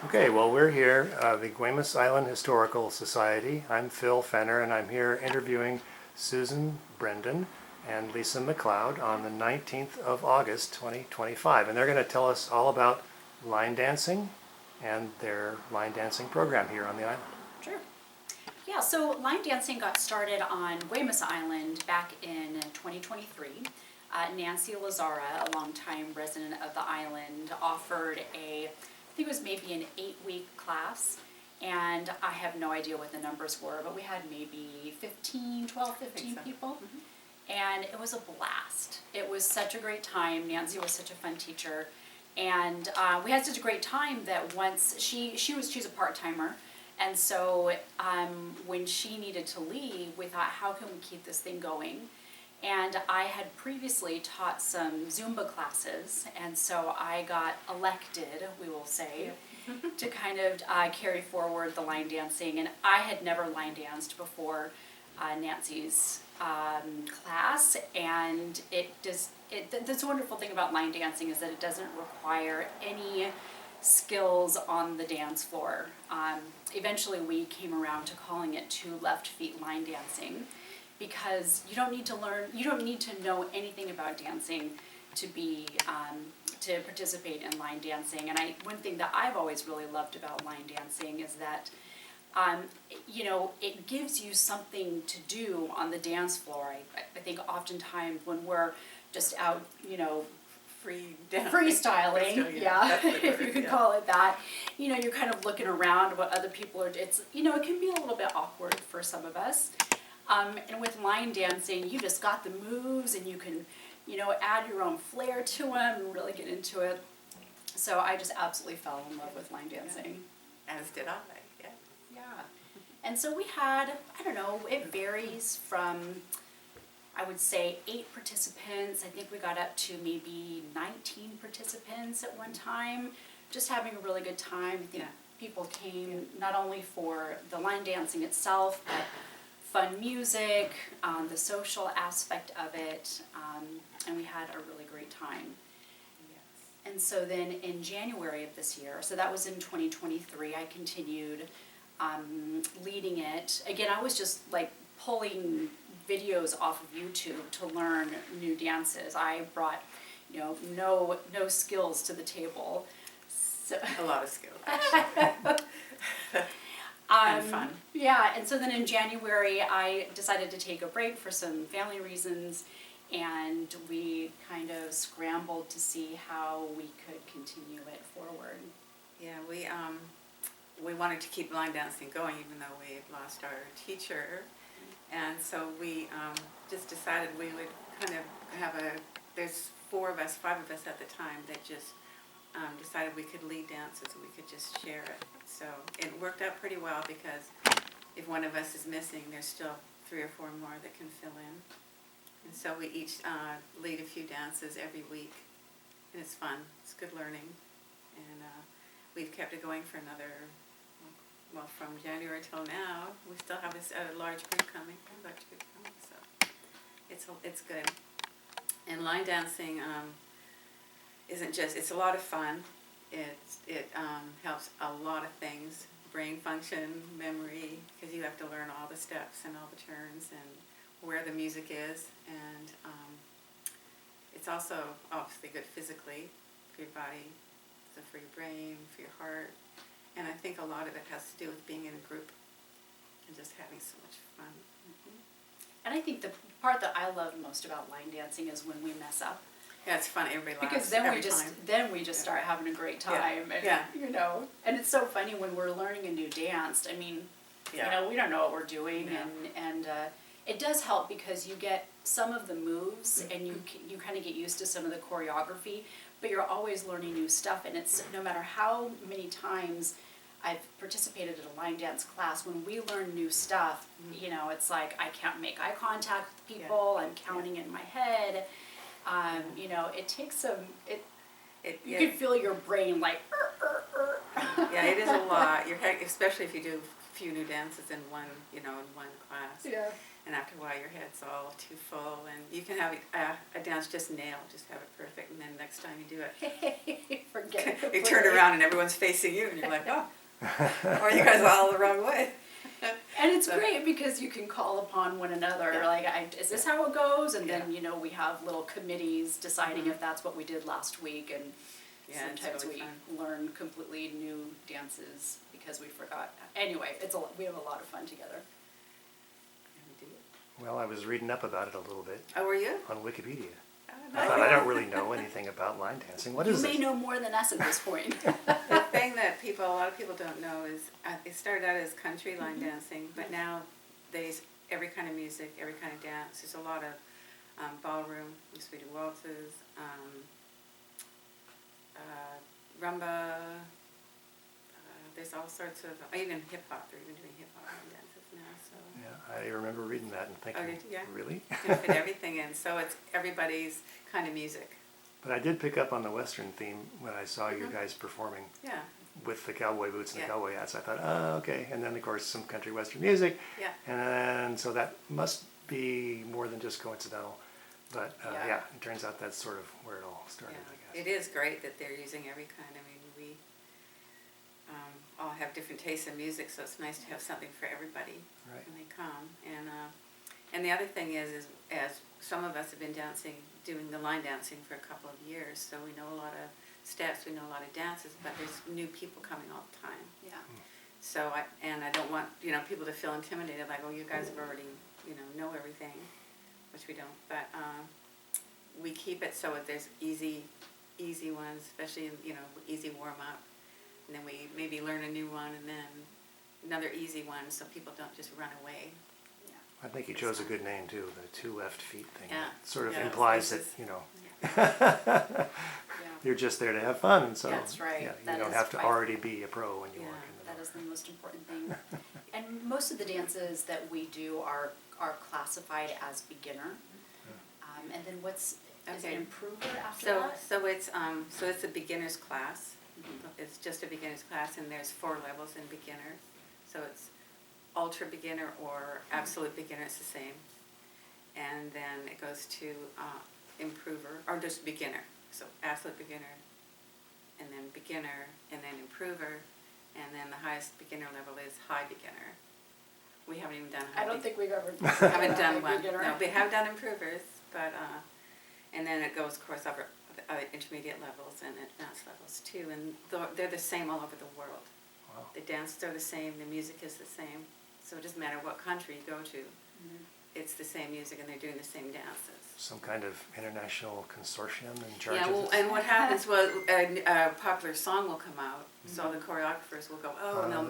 Okay, well, we're here, the Guemes Island Historical Society. I'm Phil Fenner, and I'm here interviewing Susan Brendon and Lisa McCloud on the 19th of August, 2025. And they're going to tell us all about line dancing and their line dancing program here on the island. Sure. Yeah, so line dancing got started on Guemes Island back in 2023. Nancy Lazara, a longtime resident of the island, offered I think it was maybe an 8-week class, and I have no idea what the numbers were, but we had maybe 12, 15 people. Mm-hmm. And it was a blast. It was such a great time. Nancy was such a fun teacher, and we had such a great time that once she's a part-timer, and so when she needed to leave, we thought, how can we keep this thing going? And I had previously taught some Zumba classes, and so I got elected, we will say, to kind of carry forward the line dancing. And I had never line danced before Nancy's class, and the wonderful thing about line dancing is that it doesn't require any skills on the dance floor. Eventually we came around to calling it two left feet line dancing, because you don't need to know anything about dancing to participate in line dancing. And one thing that I've always really loved about line dancing is that it gives you something to do on the dance floor. I think oftentimes when we're just out, freestyling, yeah, if you can call it that, you're kind of looking around what other people are, it can be a little bit awkward for some of us. And with line dancing, you just got the moves, and you can, add your own flair to them and really get into it. So I just absolutely fell in love with line dancing. As did I, yeah. Yeah. And so we had, I don't know, it varies from, I would say, 8 participants. I think we got up to maybe 19 participants at one time, just having a really good time. I think people came not only for the line dancing itself, but fun music, the social aspect of it, and we had a really great time. Yes. And so then in January of this year, so that was in 2023, I continued leading it. Again, I was just like pulling videos off of YouTube to learn new dances. I brought, no skills to the table. So, a lot of skills, actually. And fun. Yeah, and so then in January I decided to take a break for some family reasons, and we kind of scrambled to see how we could continue it forward. Yeah, we wanted to keep line dancing going even though we lost our teacher, and so we just decided we would kind of have there's 5 of us at the time that just decided we could lead dances and we could just share it. So it worked out pretty well, because if one of us is missing, there's still 3 or 4 more that can fill in. And so we each lead a few dances every week, and it's fun. It's good learning, and we've kept it going for another, from January till now. We still have a large group coming, so it's good. And line dancing isn't just, it's a lot of fun. It helps a lot of things, brain function, memory, because you have to learn all the steps and all the turns and where the music is, and it's also obviously good physically for your body, so for your brain, for your heart, and I think a lot of it has to do with being in a group and just having so much fun. Mm-hmm. And I think the part that I love most about line dancing is when we mess up. Yeah, it's fun. Everybody laughs. Because then we just start having a great time, and and it's so funny when we're learning a new dance. I mean, we don't know what we're doing, and it does help because you get some of the moves, and you kind of get used to some of the choreography, but you're always learning new stuff, and it's no matter how many times I've participated in a line dance class, when we learn new stuff, it's like I can't make eye contact with people. I'm counting in my head. It takes you can feel your brain like, Yeah, it is a lot. Especially if you do a few new dances in one, in one class. Yeah. and after a while your head's all too full, and you can have a dance just nailed, just have it perfect, and then next time you do it, Forget it. you turn around and everyone's facing you, and you're like, oh, or you guys are all the wrong way. And it's great because you can call upon one another, Yeah. like, is this how it goes? And then, Yeah. we have little committees deciding Mhm. if that's what we did last week, and Yeah, it's sometimes really we fun. learn completely new dances because we forgot. Anyway, we have a lot of fun together. Yeah, we do. Well, I was reading up about it a little bit Oh, were you? on Wikipedia. Oh, I thought I don't really know anything about line dancing. What is You may it? know more than us at this point. The thing that a lot of people don't know is it started out as country line dancing, but now there's every kind of music, every kind of dance. There's a lot of ballroom, we do waltzes, rumba. There's all sorts of, even hip hop. They're even doing hip hop line dances now. So Yeah, I remember reading that and thinking, did you? Yeah. really? you can fit everything in. So it's everybody's kind of music. But I did pick up on the Western theme when I saw you guys performing Yeah. with the cowboy boots and the Yeah. cowboy hats. I thought, oh, okay. And then, of course, some country Western music. Yeah. And then, so that must be more than just coincidental. But Yeah. yeah, it turns out that's sort of where it all started, Yeah. I guess. It is great that they're using every kind. I mean, we all have different tastes in music, so it's nice to have something for everybody Right. when they come. And the other thing is as some of us have been doing the line dancing for a couple of years, so we know a lot of steps, we know a lot of dances, but there's new people coming all the time. Yeah. So I don't want people to feel intimidated, like, oh, you guys have already know everything, which we don't. But we keep it so that there's easy ones, especially easy warm up, and then we maybe learn a new one, and then another easy one, so people don't just run away. I think you chose a good name, too, the two left feet thing. Yeah. It sort of Yeah, implies it's that, Yeah. you're just there to have fun. And so That's right. yeah, That you don't is have to right. already be a pro when you Yeah, walk in the That door. is the most important thing. And most of the dances that we do are classified as beginner. And then is Okay. it improver after that? So it's a beginner's class. It's just a beginner's class, and there's 4 levels in beginner. So it's ultra beginner or absolute beginner. It's the same. And then it goes to improver, or just beginner. So absolute beginner, and then beginner, and then improver, and then the highest beginner level is high beginner. We haven't even done high I don't think we've ever. haven't done one. beginner. No, we have done improvers, but and then it goes, of course, over intermediate levels and advanced levels too, and they're the same all over the world. Wow. The dances are the same, the music is the same, so it doesn't matter what country you go to, it's the same music and they're doing the same dances. Some kind of international consortium in charge Yeah, of well, this? and what happens was a popular song will come out, so the choreographers will go,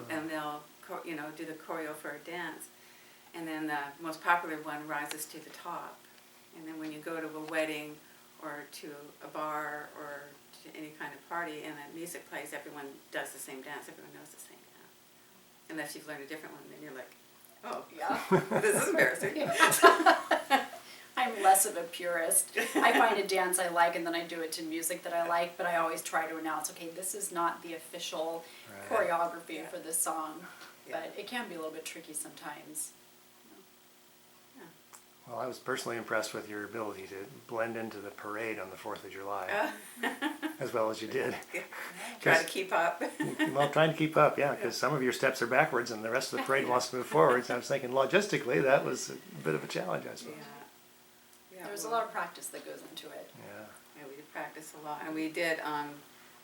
and they'll do the choreo for a dance, and then the most popular one rises to the top, and then when you go to a wedding or to a bar or to any kind of party and the music plays, everyone does the same dance, everyone knows the same dance. Unless you've learned a different one, then you're like, oh, Yeah. this is embarrassing. I'm less of a purist. I find a dance I like and then I do it to music that I like, but I always try to announce, okay, this is not the official Right. choreography Yeah. for this song. Yeah. But it can be a little bit tricky sometimes. Well, I was personally impressed with your ability to blend into the parade on the 4th of July, as well as you did. Try to keep up. Well, trying to keep up, yeah, because some of your steps are backwards and the rest of the parade wants to move forwards. I was thinking logistically that was a bit of a challenge, I suppose. Yeah, There's a well, lot of practice that goes into it. Yeah. Yeah, we did practice a lot, and we did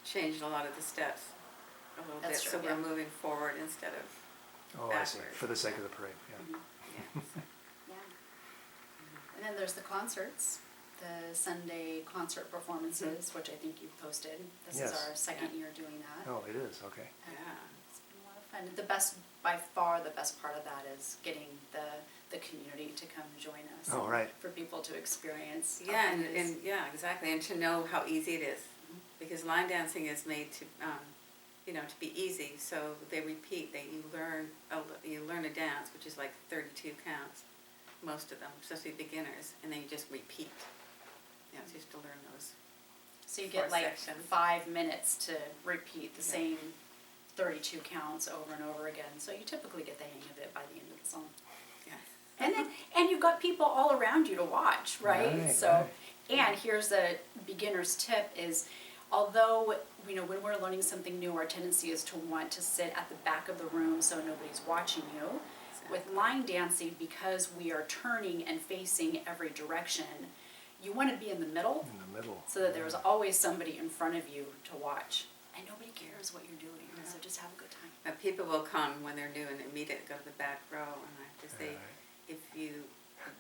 change a lot of the steps a little That's bit, true, so yeah. we're moving forward instead of Oh, I see. Backward. For the sake of the parade, yeah. yeah. Yeah. And then there's the concerts, the Sunday concert performances, which I think you've posted. This is Yes. our second year doing that. Oh, it is, okay. And Yeah. It's been a lot of fun. By far the best part of that is getting the community to come join us. Oh, and right. For people to experience. Yeah, how it is. and yeah, exactly, and to know how easy it is, because line dancing is made to to be easy. So they repeat. You learn a dance, which is like 32 counts, most of them, especially beginners, and then you just repeat. Yeah, it's just to learn those. So you 4 get like sections. 5 minutes to repeat the Yeah. same 32 counts over and over again. So you typically get the hang of it by the end of the song. Yeah. And you've got people all around you to watch, right? Right, So, right. and here's a beginner's tip is, although, when we're learning something new, our tendency is to want to sit at the back of the room so nobody's watching you. With line dancing, because we are turning and facing every direction, you want to be in the middle In the middle. so that there's always somebody in front of you to watch. And nobody cares what you're doing, so just have a good time. People will come when they're new and immediately go to the back row, and I have to say, Right.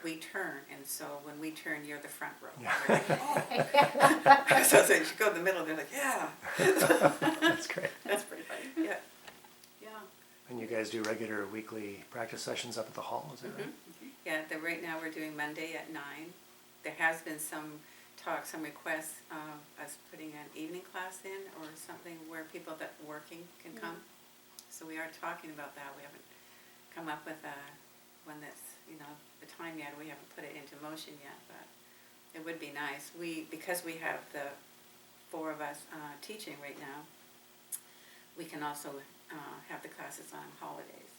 we turn, and so when we turn, you're the front row. Yeah. They're like, so they should go in the middle, they're like, yeah. That's great. That's pretty funny. Yeah. Yeah. And you guys do regular weekly practice sessions up at the hall, is that right? Yeah, right now we're doing Monday at 9. There has been some talk, some requests of us putting an evening class in or something where people that are working can come. So we are talking about that. We haven't come up with one that's, the time yet. We haven't put it into motion yet, but it would be nice. Because we have the 4 of us teaching right now, we can also have the classes on holidays,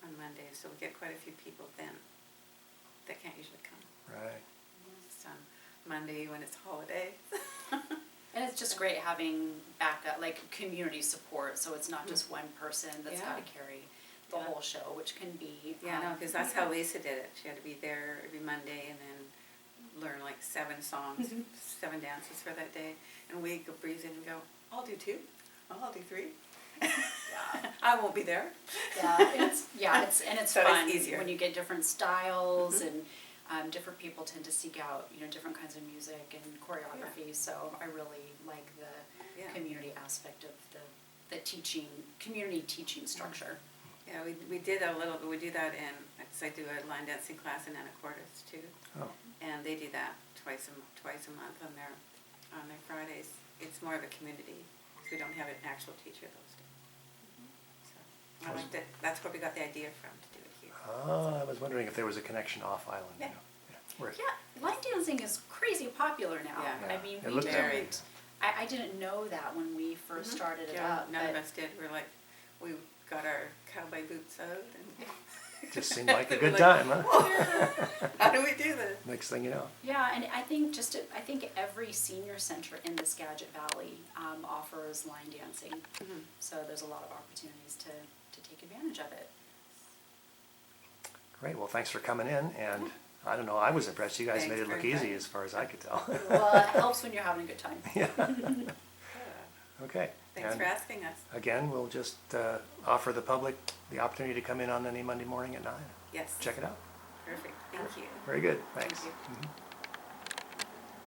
on Mondays, so we get quite a few people then that can't usually come. Right. It's on Monday when it's holiday. And it's just great having backup, like community support, so it's not just one person that's got to carry the whole show, which can be. Yeah, no, because that's how Lisa did it. She had to be there every Monday and then learn like 7 songs, 7 dances for that day. And we go breeze in and go, I'll do 2, I'll do 3. Yeah. I won't be there. It's So it's fun easier. when you get different styles and different people tend to seek out different kinds of music and choreography. So I really like the community aspect of the teaching community teaching structure. Yeah, we did a little, we do that because I do a line dancing class in Anacortes too. Oh, And they do that twice a month on their Fridays. It's more of a community, because we don't have an actual teacher those days. So I like that. That's where we got the idea from, to do it here. I was wondering if there was a connection off island. Yeah. Where- Yeah, line dancing is crazy popular now. Yeah. I mean, It we looked that way. didn't. I didn't know that when we first started it Yeah, up. none of but us did. We're like, we got our cowboy boots out and Just seemed like a We're good like, time, huh? how do we do this? Next thing you know. Yeah, and I think every senior center in the Skagit Valley offers line dancing. So there's a lot of opportunities to take advantage of it. Great, well, thanks for coming in, and I don't know, I was impressed. You guys Thanks made it for look easy inviting. as far as I could tell. Well, it helps when you're having a good time. Yeah. Okay. Thanks and for asking us. Again, we'll just offer the public the opportunity to come in on any Monday morning at 9. Yes. Check it out. Perfect. Thank you. Very good, thanks. Thank you. Mhm.